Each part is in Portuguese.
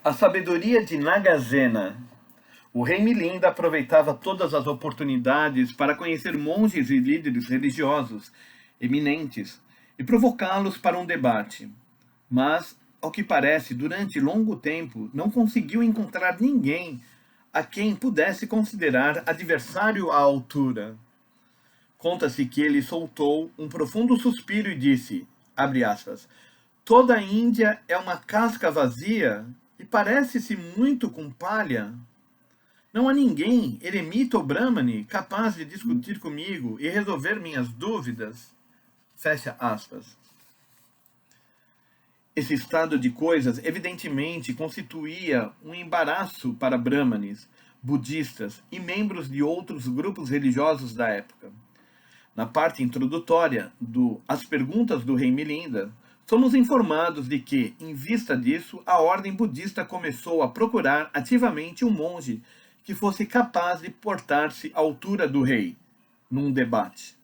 A sabedoria de Nagasena. O rei Milinda aproveitava todas as oportunidades para conhecer monges e líderes religiosos eminentes e provocá-los para um debate. Mas, ao que parece, durante longo tempo não conseguiu encontrar ninguém a quem pudesse considerar adversário à altura. Conta-se que ele soltou um profundo suspiro e disse, abre aspas, toda a Índia é uma casca vazia e parece-se muito com palha. Não há ninguém, eremita ou brahmane, capaz de discutir comigo e resolver minhas dúvidas. Fecha aspas. Esse estado de coisas evidentemente constituía um embaraço para brahmanes, budistas e membros de outros grupos religiosos da época. Na parte introdutória do As Perguntas do Rei Milinda, somos informados de que, em vista disso, a ordem budista começou a procurar ativamente um monge que fosse capaz de portar-se à altura do rei, num debate.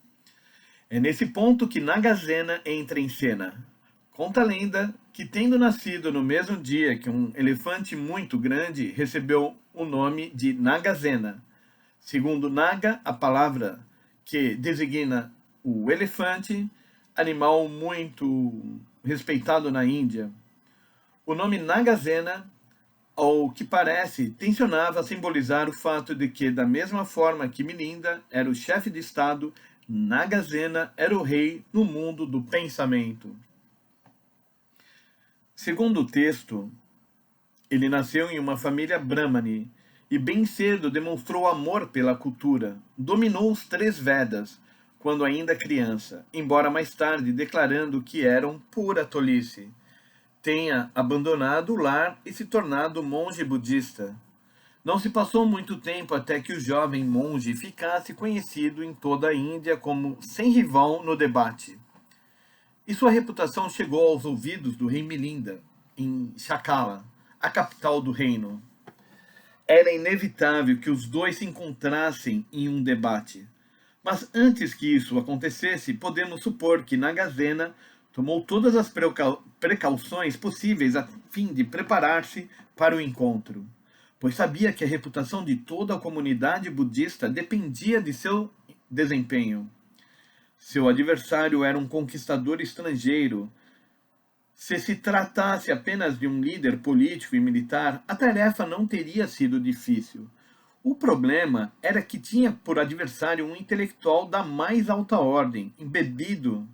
É nesse ponto que Nagasena entra em cena. Conta a lenda que, tendo nascido no mesmo dia que um elefante muito grande, recebeu o nome de Nagasena. Segundo Naga, a palavra que designa o elefante, animal muito respeitado na Índia. O nome Nagasena, ao que parece, tensionava simbolizar o fato de que, da mesma forma que Milinda era o chefe de Estado, Nagasena era o rei no mundo do pensamento. Segundo o texto, ele nasceu em uma família brahmane e bem cedo demonstrou amor pela cultura. Dominou os 3 Vedas, quando ainda criança, embora mais tarde declarando que eram pura tolice. Tenha abandonado o lar e se tornado monge budista. Não se passou muito tempo até que o jovem monge ficasse conhecido em toda a Índia como sem rival no debate. E sua reputação chegou aos ouvidos do rei Milinda, em Chakala, a capital do reino. Era inevitável que os dois se encontrassem em um debate. Mas antes que isso acontecesse, podemos supor que Nagasena tomou todas as precauções possíveis a fim de preparar-se para o encontro, pois sabia que a reputação de toda a comunidade budista dependia de seu desempenho. Seu adversário era um conquistador estrangeiro. Se tratasse apenas de um líder político e militar, a tarefa não teria sido difícil. O problema era que tinha por adversário um intelectual da mais alta ordem, embebido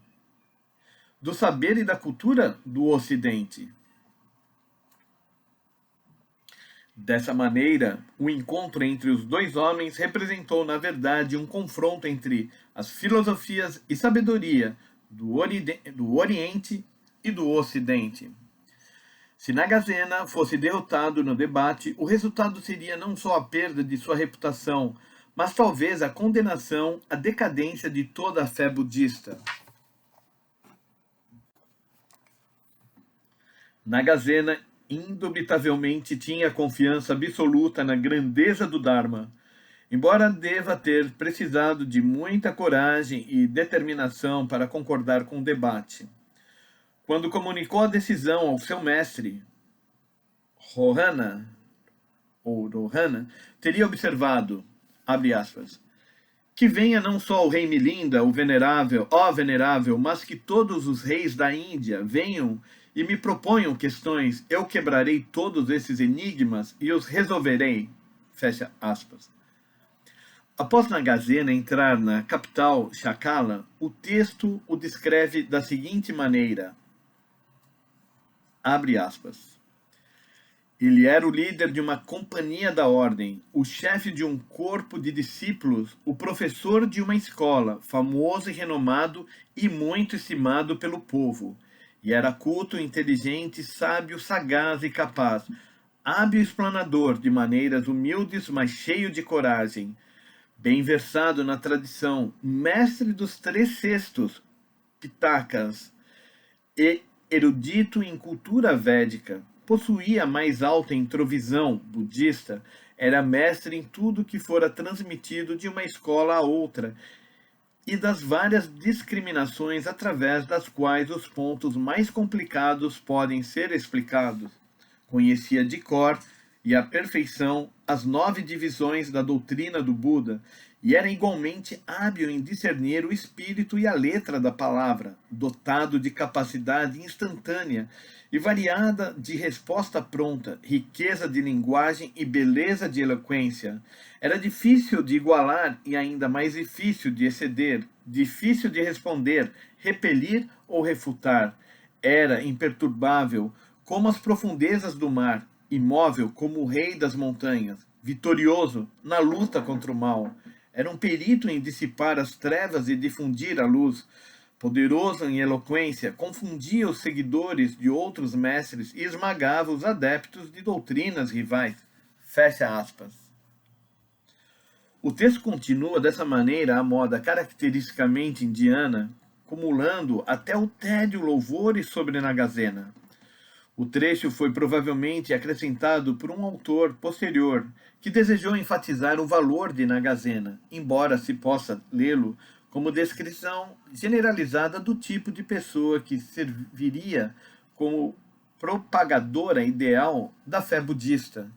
do saber e da cultura do Ocidente. Dessa maneira, o encontro entre os dois homens representou, na verdade, um confronto entre as filosofias e sabedoria do Oriente e do Ocidente. Se Nagasena fosse derrotado no debate, o resultado seria não só a perda de sua reputação, mas talvez a condenação à decadência de toda a fé budista. Nagasena indubitavelmente tinha confiança absoluta na grandeza do Dharma, embora deva ter precisado de muita coragem e determinação para concordar com o debate. Quando comunicou a decisão ao seu mestre, Rohana, teria observado, abre aspas, que venha não só o rei Milinda, o venerável, ó venerável, mas que todos os reis da Índia venham e me proponham questões, eu quebrarei todos esses enigmas e os resolverei. Fecha aspas. Após Nagasena entrar na capital, Chakala, o texto o descreve da seguinte maneira, abre aspas. Ele era o líder de uma companhia da ordem, o chefe de um corpo de discípulos, o professor de uma escola, famoso e renomado e muito estimado pelo povo. E era culto, inteligente, sábio, sagaz e capaz, hábil explanador de maneiras humildes, mas cheio de coragem, bem versado na tradição, mestre dos 3 cestos, Pitakas, e erudito em cultura védica, possuía a mais alta introvisão budista, era mestre em tudo que fora transmitido de uma escola a outra e das várias discriminações através das quais os pontos mais complicados podem ser explicados. Conhecia de cor e à perfeição as 9 divisões da doutrina do Buda e era igualmente hábil em discernir o espírito e a letra da palavra, dotado de capacidade instantânea e variada de resposta pronta, riqueza de linguagem e beleza de eloquência. Era difícil de igualar e ainda mais difícil de exceder, difícil de responder, repelir ou refutar. Era imperturbável como as profundezas do mar, imóvel como o rei das montanhas, vitorioso na luta contra o mal. Era um perito em dissipar as trevas e difundir a luz. Poderoso em eloquência, confundia os seguidores de outros mestres e esmagava os adeptos de doutrinas rivais. Fecha aspas. O texto continua dessa maneira à moda caracteristicamente indiana, cumulando até o tédio louvores sobre Nagasena. O trecho foi provavelmente acrescentado por um autor posterior que desejou enfatizar o valor de Nagasena, embora se possa lê-lo como descrição generalizada do tipo de pessoa que serviria como propagadora ideal da fé budista.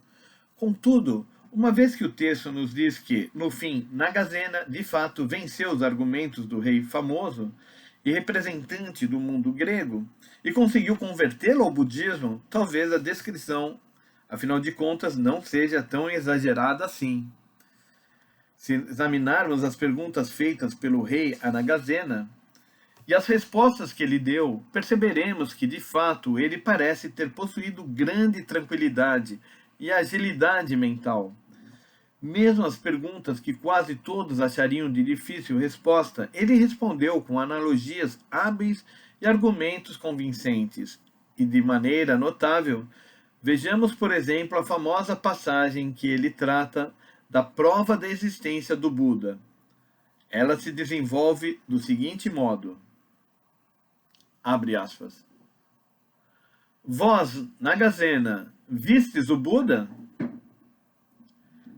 Contudo, uma vez que o texto nos diz que, no fim, Nagasena de fato venceu os argumentos do rei famoso e representante do mundo grego e conseguiu convertê-lo ao budismo, talvez a descrição, afinal de contas, não seja tão exagerada assim. Se examinarmos as perguntas feitas pelo rei a Nagasena e as respostas que ele deu, perceberemos que, de fato, ele parece ter possuído grande tranquilidade e agilidade mental. Mesmo as perguntas que quase todos achariam de difícil resposta, ele respondeu com analogias hábeis e argumentos convincentes. E de maneira notável, vejamos, por exemplo, a famosa passagem em que ele trata da prova da existência do Buda. Ela se desenvolve do seguinte modo, abre aspas, Vós, Nagasena, vistes o Buda?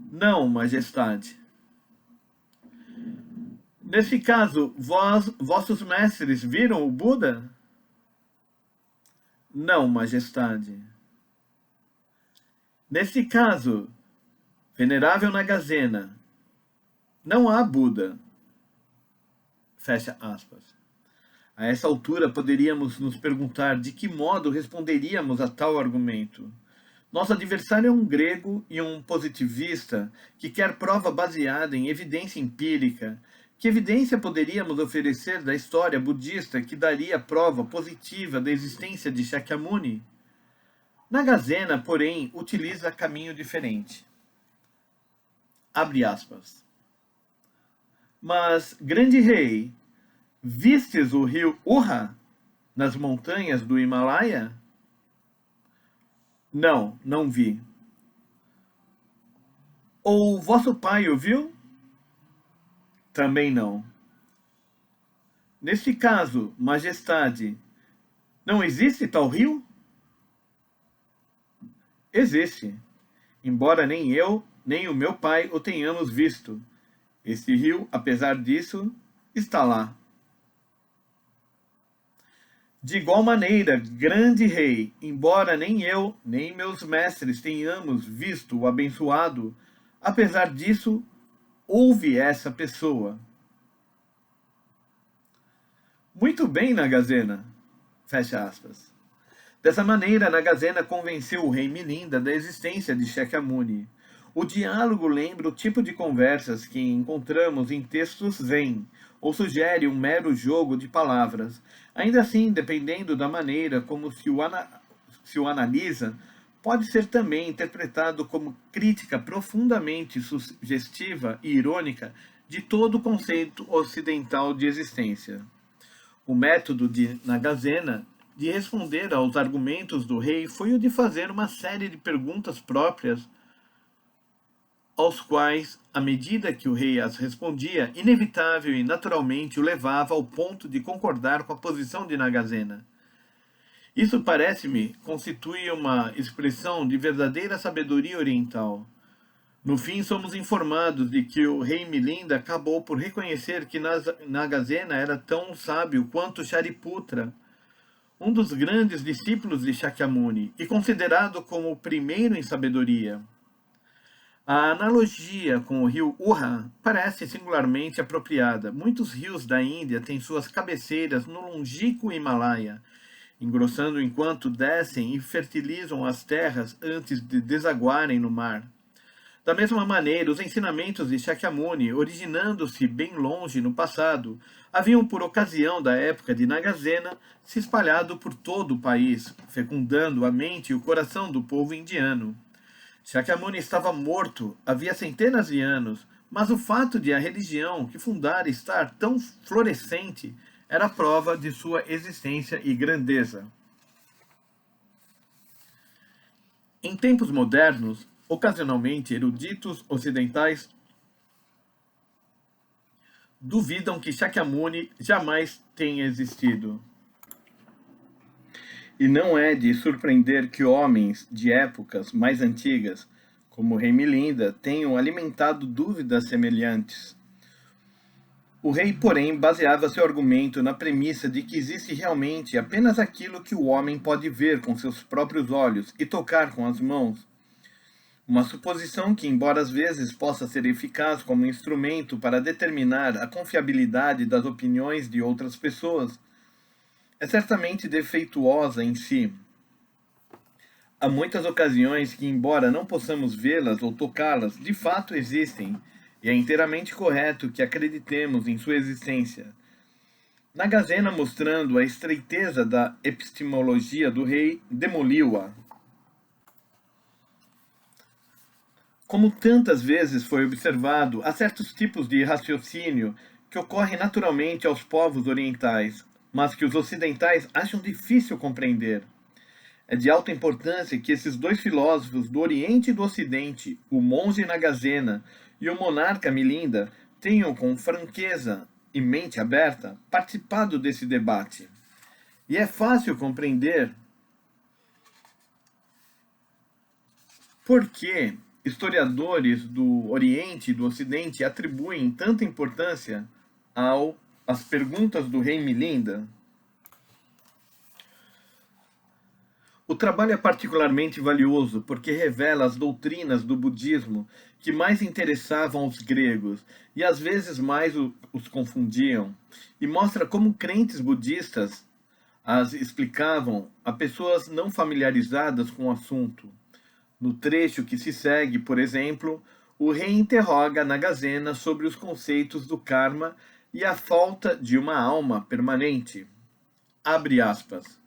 Não, majestade. Nesse caso, vossos mestres viram o Buda? Não, majestade. Nesse caso, venerável Nagasena, não há Buda. Fecha aspas. A essa altura poderíamos nos perguntar de que modo responderíamos a tal argumento. Nosso adversário é um grego e um positivista que quer prova baseada em evidência empírica. Que evidência poderíamos oferecer da história budista que daria prova positiva da existência de Shakyamuni? Nagasena, porém, utiliza caminho diferente. Abre aspas. Mas, grande rei, vistes o rio Urra nas montanhas do Himalaia? Não, não vi. Ou vosso pai o viu? Também não. Neste caso, majestade, não existe tal rio? Existe, embora nem eu, nem o meu pai o tenhamos visto. Este rio, apesar disso, está lá. De igual maneira, grande rei, embora nem eu, nem meus mestres tenhamos visto o abençoado, apesar disso, houve essa pessoa. Muito bem, Nagasena. Fecha aspas. Dessa maneira, Nagasena convenceu o rei Milinda da existência de Shakyamuni. O diálogo lembra o tipo de conversas que encontramos em textos zen, ou sugere um mero jogo de palavras. Ainda assim, dependendo da maneira como se o analisa, pode ser também interpretado como crítica profundamente sugestiva e irônica de todo o conceito ocidental de existência. O método de Nagasena de responder aos argumentos do rei foi o de fazer uma série de perguntas próprias, aos quais, à medida que o rei as respondia, inevitável e naturalmente o levava ao ponto de concordar com a posição de Nagasena. Isso, parece-me, constitui uma expressão de verdadeira sabedoria oriental. No fim, somos informados de que o rei Milinda acabou por reconhecer que Nagasena era tão sábio quanto Shariputra, um dos grandes discípulos de Shakyamuni e considerado como o primeiro em sabedoria. A analogia com o rio Urra parece singularmente apropriada. Muitos rios da Índia têm suas cabeceiras no longínquo Himalaia, engrossando enquanto descem e fertilizam as terras antes de desaguarem no mar. Da mesma maneira, os ensinamentos de Shakyamuni, originando-se bem longe no passado, haviam, por ocasião da época de Nagasena, se espalhado por todo o país, fecundando a mente e o coração do povo indiano. Shakyamuni estava morto havia centenas de anos, mas o fato de a religião que fundara estar tão florescente era prova de sua existência e grandeza. Em tempos modernos, ocasionalmente eruditos ocidentais duvidam que Shakyamuni jamais tenha existido. E não é de surpreender que homens de épocas mais antigas, como o rei Milinda, tenham alimentado dúvidas semelhantes. O rei, porém, baseava seu argumento na premissa de que existe realmente apenas aquilo que o homem pode ver com seus próprios olhos e tocar com as mãos. Uma suposição que, embora às vezes possa ser eficaz como instrumento para determinar a confiabilidade das opiniões de outras pessoas, é certamente defeituosa em si. Há muitas ocasiões que, embora não possamos vê-las ou tocá-las, de fato existem, e é inteiramente correto que acreditemos em sua existência. Nagasena, mostrando a estreiteza da epistemologia do rei, demoliu-a. Como tantas vezes foi observado, há certos tipos de raciocínio que ocorrem naturalmente aos povos orientais, mas que os ocidentais acham difícil compreender. É de alta importância que esses dois filósofos do Oriente e do Ocidente, o monge Nagasena e o monarca Milinda, tenham com franqueza e mente aberta participado desse debate. E é fácil compreender por que historiadores do Oriente e do Ocidente atribuem tanta importância às perguntas do rei Milinda. O trabalho é particularmente valioso porque revela as doutrinas do budismo que mais interessavam os gregos e às vezes mais os confundiam, e mostra como crentes budistas as explicavam a pessoas não familiarizadas com o assunto. No trecho que se segue, por exemplo, o rei interroga Nagasena sobre os conceitos do karma e a falta de uma alma permanente. Abre aspas.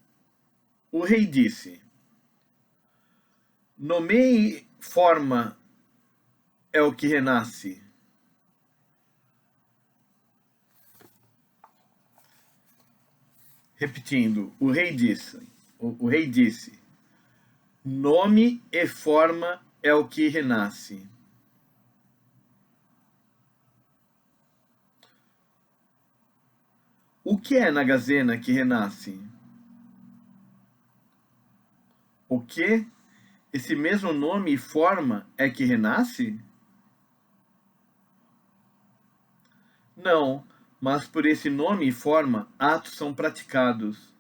O rei disse: nomeie forma é o que renasce. Repetindo, o rei disse, nome e forma é o que renasce. O que é Nagasena que renasce? O que? Esse mesmo nome e forma é que renasce? Não, mas por esse nome e forma, atos são praticados,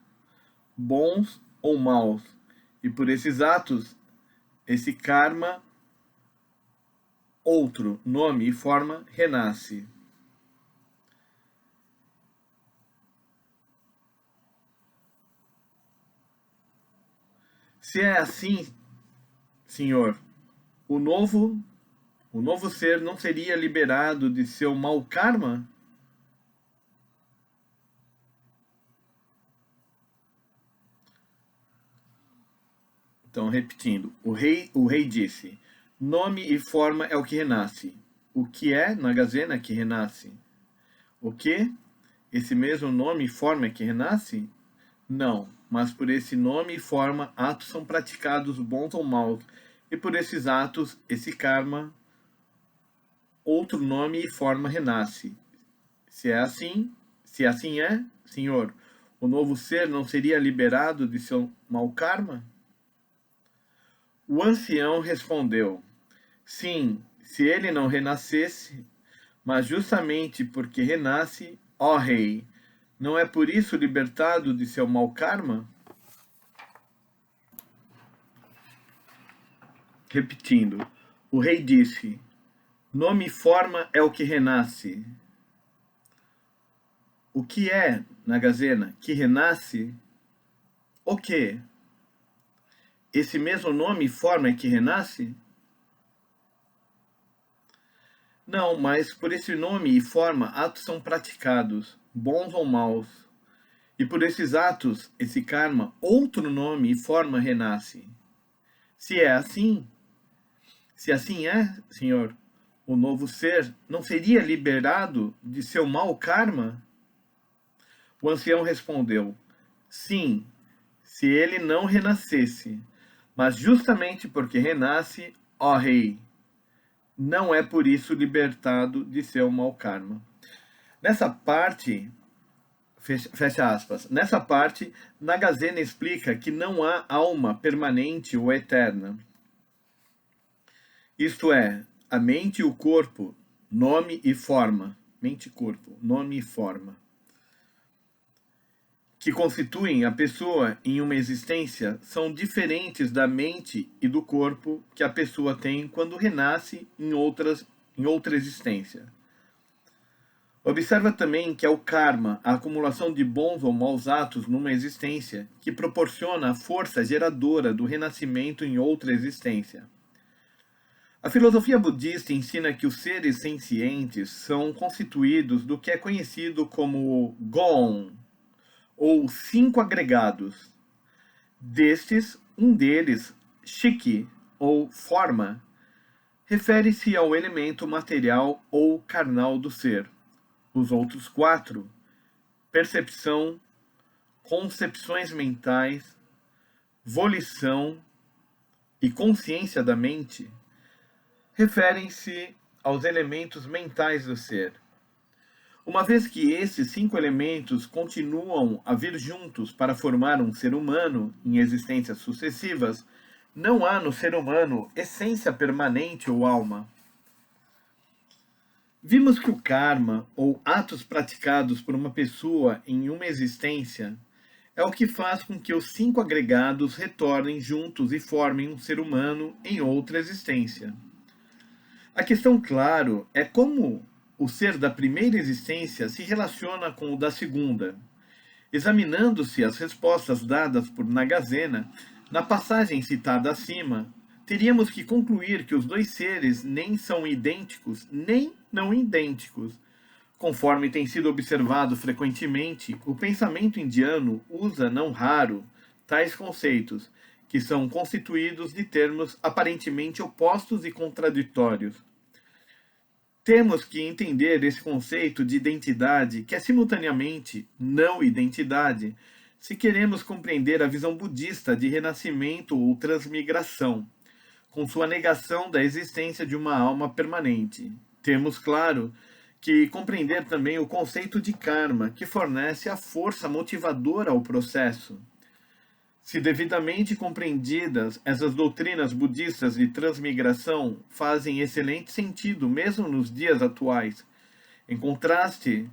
bons ou maus, e por esses atos, esse karma, outro nome e forma, renasce. Se é assim, Senhor, o novo ser não seria liberado de seu mau karma? Então, repetindo, o rei disse, nome e forma é o que renasce. O que é Nagasena que renasce? O que? Esse mesmo nome e forma é que renasce? Não, mas por esse nome e forma, atos são praticados bons ou maus, e por esses atos, esse karma, outro nome e forma renasce. Se assim é, Senhor, o novo ser não seria liberado de seu mau karma? O ancião respondeu, sim, se ele não renascesse, mas justamente porque renasce, ó rei, não é por isso libertado de seu mau karma? Repetindo, o rei disse: nome e forma é o que renasce. O que é, Nagasena, que renasce? O quê? Esse mesmo nome e forma é que renasce? Não, mas por esse nome e forma, atos são praticados, bons ou maus. E por esses atos, esse karma, outro nome e forma renasce. Se é assim, se assim é, senhor, o novo ser não seria liberado de seu mau karma? O ancião respondeu: sim, se ele não renascesse. Mas justamente porque renasce, ó rei, não é por isso libertado de seu mau karma. Nessa parte, fecha aspas, nessa parte, Nagasena explica que não há alma permanente ou eterna. Isto é, a mente e o corpo, nome e forma. Mente e corpo, nome e forma. Que constituem a pessoa em uma existência são diferentes da mente e do corpo que a pessoa tem quando renasce em outra existência. Observa também que é o karma, a acumulação de bons ou maus atos numa existência, que proporciona a força geradora do renascimento em outra existência. A filosofia budista ensina que os seres sencientes são constituídos do que é conhecido como Gon, ou 5 agregados. Destes, um deles, Shiki, ou forma, refere-se ao elemento material ou carnal do ser. Os outros 4, percepção, concepções mentais, volição e consciência da mente, referem-se aos elementos mentais do ser. Uma vez que esses 5 elementos continuam a vir juntos para formar um ser humano em existências sucessivas, não há no ser humano essência permanente ou alma. Vimos que o karma, ou atos praticados por uma pessoa em uma existência, é o que faz com que os 5 agregados retornem juntos e formem um ser humano em outra existência. A questão, claro, é como o ser da primeira existência se relaciona com o da segunda. Examinando-se as respostas dadas por Nagasena, na passagem citada acima, teríamos que concluir que os dois seres nem são idênticos, nem não idênticos. Conforme tem sido observado frequentemente, o pensamento indiano usa, não raro, tais conceitos, que são constituídos de termos aparentemente opostos e contraditórios. Temos que entender esse conceito de identidade, que é simultaneamente não identidade, se queremos compreender a visão budista de renascimento ou transmigração, com sua negação da existência de uma alma permanente. Temos, claro, que compreender também o conceito de karma, que fornece a força motivadora ao processo. Se devidamente compreendidas, essas doutrinas budistas de transmigração fazem excelente sentido, mesmo nos dias atuais. Em contraste,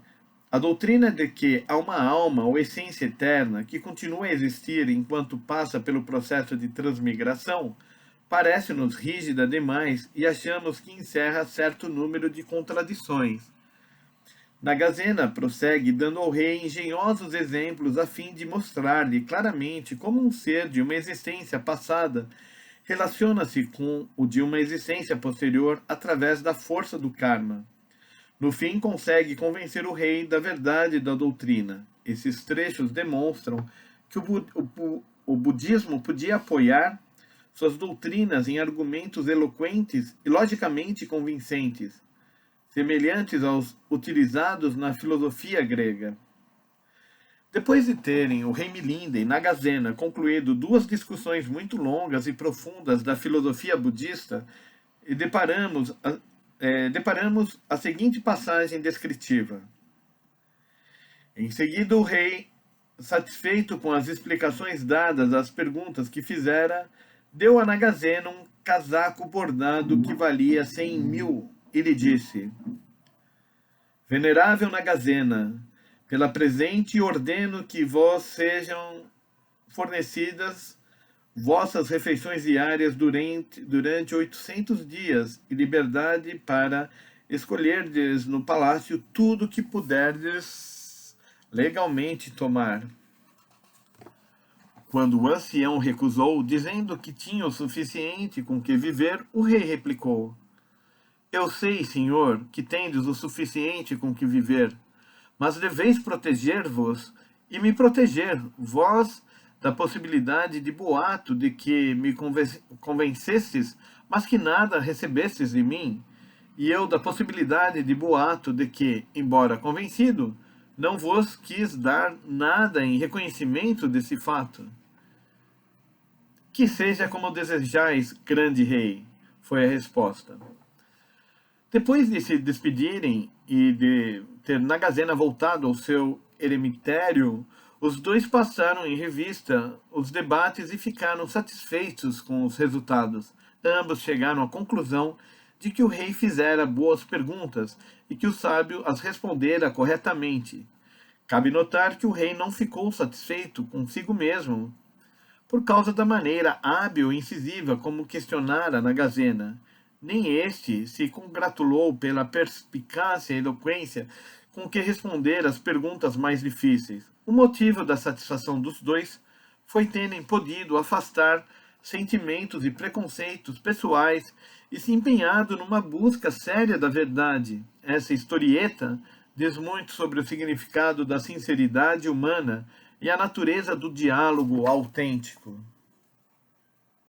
a doutrina de que há uma alma ou essência eterna que continua a existir enquanto passa pelo processo de transmigração parece-nos rígida demais e achamos que encerra certo número de contradições. Nagasena prossegue dando ao rei engenhosos exemplos a fim de mostrar-lhe claramente como um ser de uma existência passada relaciona-se com o de uma existência posterior através da força do karma. No fim, consegue convencer o rei da verdade da doutrina. Esses trechos demonstram que o budismo podia apoiar suas doutrinas em argumentos eloquentes e logicamente convincentes, semelhantes aos utilizados na filosofia grega. Depois de terem o rei Milinda e Nagasena concluído 2 discussões muito longas e profundas da filosofia budista, deparamos a seguinte passagem descritiva. Em seguida, o rei, satisfeito com as explicações dadas às perguntas que fizera, deu a Nagasena um casaco bordado que valia 100.000 e lhe disse: Venerável Nagasena, pela presente ordeno que vos sejam fornecidas vossas refeições diárias durante 800 dias, e liberdade para escolherdes no palácio tudo que puderdes legalmente tomar. Quando o ancião recusou, dizendo que tinha o suficiente com que viver, o rei replicou: Eu sei, senhor, que tendes o suficiente com que viver, mas deveis proteger-vos e me proteger, vós, da possibilidade de boato de que me convencestes, mas que nada recebestes de mim, e eu da possibilidade de boato de que, embora convencido, não vos quis dar nada em reconhecimento desse fato. Que seja como desejais, grande rei, foi a resposta. Depois de se despedirem e de ter Nagazena voltado ao seu eremitério, os dois passaram em revista os debates e ficaram satisfeitos com os resultados. Ambos chegaram à conclusão de que o rei fizera boas perguntas e que o sábio as respondera corretamente. Cabe notar que o rei não ficou satisfeito consigo mesmo por causa da maneira hábil e incisiva como questionara Nagazena. Nem este se congratulou pela perspicácia e eloquência com que responder às perguntas mais difíceis. O motivo da satisfação dos dois foi terem podido afastar sentimentos e preconceitos pessoais e se empenhado numa busca séria da verdade. Essa historieta diz muito sobre o significado da sinceridade humana e a natureza do diálogo autêntico.